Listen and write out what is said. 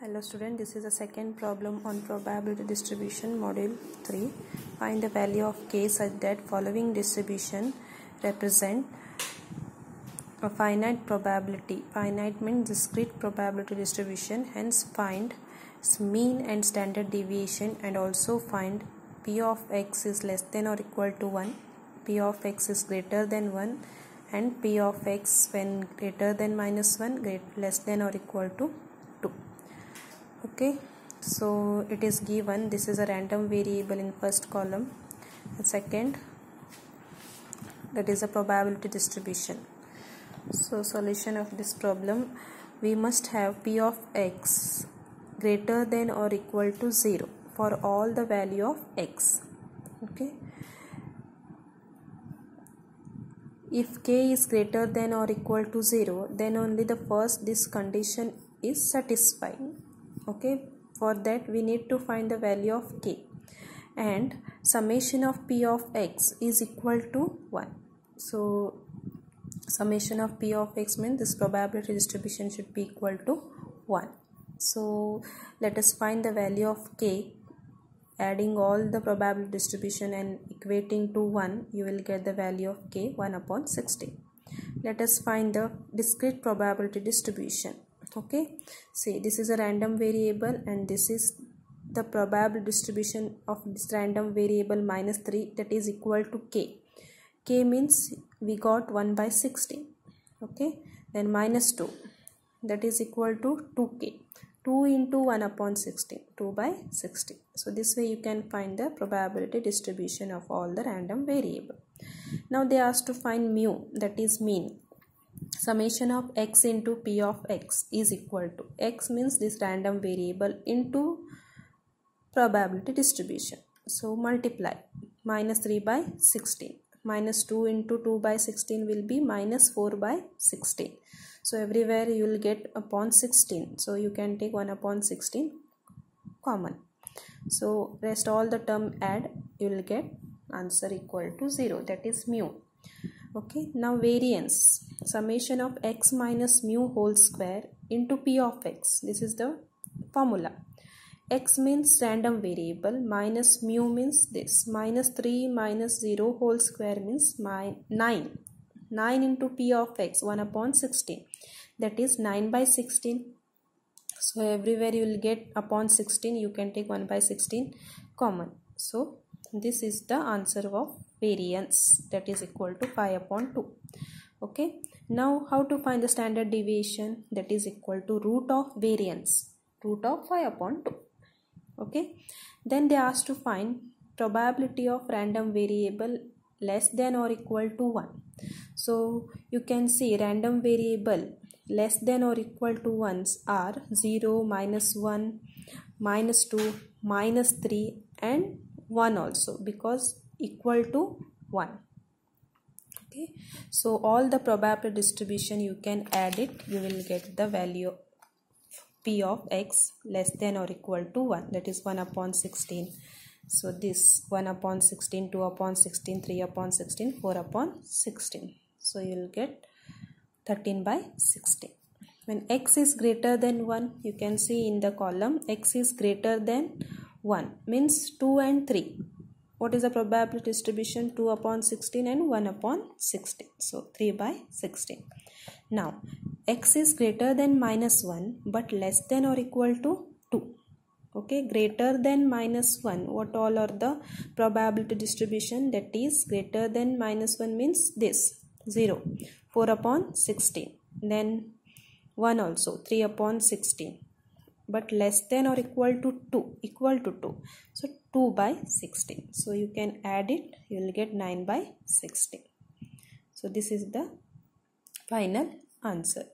Hello student, this is the second problem on probability distribution module 3. Find the value of k such that following distribution represent a finite probability. Finite means discrete probability distribution, hence find its mean and standard deviation, and also find p of x is less than or equal to 1, p of x is greater than 1, and p of x when greater than minus 1 less than or equal to 2. Okay, so it is given this is a random variable in first column, and second that is a probability distribution. So solution of this problem, we must have p of x greater than or equal to 0 for all the value of x. Okay, if k is greater than or equal to 0, then only this condition is satisfied. Okay, for that we need to find the value of k, and summation of p of x is equal to 1. So summation of p of x means this probability distribution should be equal to 1. So let us find the value of k. Adding all the probability distribution and equating to 1, you will get the value of k 1 upon 16. Let us find the discrete probability distribution. Okay, see, this is a random variable and this is the probability distribution of this random variable minus 3, that is equal to k. K means we got 1 by 16. Okay, then minus 2, that is equal to 2k. 2 into 1 upon 16, 2 by 16. So this way you can find the probability distribution of all the random variable. Now they asked to find mu, that is mean. Summation of x into p of x is equal to, x means this random variable, into probability distribution. So multiply minus 3 by 16. Minus 2 into 2 by 16 will be minus 4 by 16. So everywhere you will get upon 16. So you can take 1 upon 16 common. So rest all the term add, you will get answer equal to 0, that is mu. Okay, now variance, summation of x minus mu whole square into p of x. This is the formula. X means random variable, minus mu means this, minus 3 minus 0 whole square means 9. 9 into p of x 1 upon 16, that is 9 by 16. So everywhere you will get upon 16, you can take 1 by 16 common. So this is the answer of variance, that is equal to 5 upon 2. Okay, now how to find the standard deviation, that is equal to root of variance, root of 5 upon 2. Okay, then they asked to find probability of random variable less than or equal to 1. So you can see random variable less than or equal to 1s are 0, minus 1, minus 2, minus 3 and 1 also, because equal to 1. Okay, so all the probability distribution you can add it, you will get the value p of x less than or equal to 1, that is 1 upon 16. So this 1 upon 16, 2 upon 16, 3 upon 16, 4 upon 16. So you will get 13 by 16. When x is greater than 1, you can see in the column x is greater than 1 means 2 and 3. What is the probability distribution? 2 upon 16 and 1 upon 16. So 3 by 16. Now x is greater than minus 1 but less than or equal to 2. Okay, greater than minus 1, what all are the probability distribution? That is greater than minus 1 means this 0, 4 upon 16, then 1 also 3 upon 16, but less than or equal to 2, so 2 by 16. So you can add it, you will get 9 by 16. So this is the final answer.